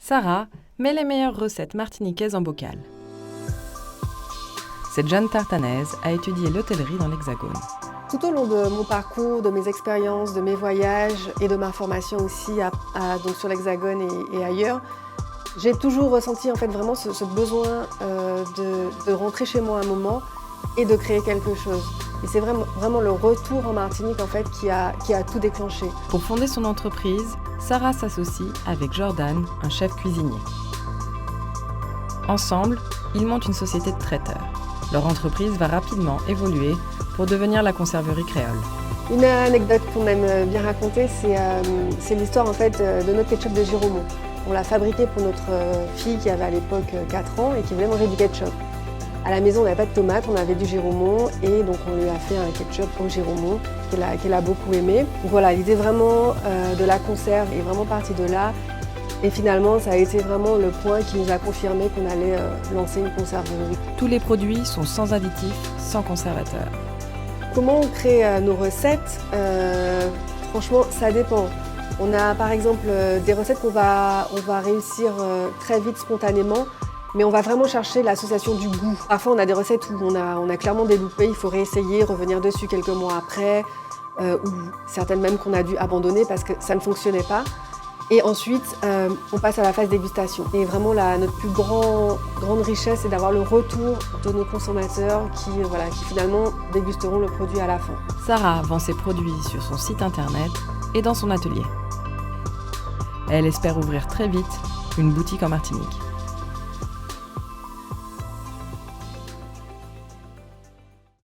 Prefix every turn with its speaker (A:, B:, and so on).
A: Sarah met les meilleures recettes martiniquaises en bocal. Cette jeune tartanaise a étudié l'hôtellerie dans l'Hexagone.
B: Tout au long de mon parcours, de mes expériences, de mes voyages et de ma formation aussi donc sur l'Hexagone et ailleurs, j'ai toujours ressenti en fait vraiment ce besoin de rentrer chez moi un moment et de créer quelque chose. Et c'est vraiment le retour en Martinique en fait qui a tout déclenché.
A: Pour fonder son entreprise, Sarah s'associe avec Jordan, un chef cuisinier. Ensemble, ils montent une société de traiteurs. Leur entreprise va rapidement évoluer pour devenir la conserverie créole.
B: Une anecdote qu'on aime bien raconter, c'est l'histoire en fait de notre ketchup de Giromont. On l'a fabriqué pour notre fille qui avait à l'époque 4 ans et qui voulait manger du ketchup. À la maison, on n'avait pas de tomates, on avait du Giromont et donc on lui a fait un ketchup au Giromont qu'elle a beaucoup aimé. Donc voilà, l'idée vraiment de la conserve est vraiment partie de là. Et finalement, ça a été vraiment le point qui nous a confirmé qu'on allait lancer une conserverie.
A: Tous les produits sont sans additifs, sans conservateurs.
B: Comment on crée nos recettes Franchement, ça dépend. On a par exemple des recettes qu'on va réussir très vite, spontanément, mais on va vraiment chercher l'association du goût. Parfois, on a des recettes où on a clairement des loupés, il faut réessayer, revenir dessus quelques mois après, ou certaines même qu'on a dû abandonner parce que ça ne fonctionnait pas. Et ensuite, on passe à la phase dégustation. Et vraiment, notre plus grande richesse, c'est d'avoir le retour de nos consommateurs qui finalement dégusteront le produit à la fin.
A: Sarah vend ses produits sur son site internet et dans son atelier. Elle espère ouvrir très vite une boutique en Martinique.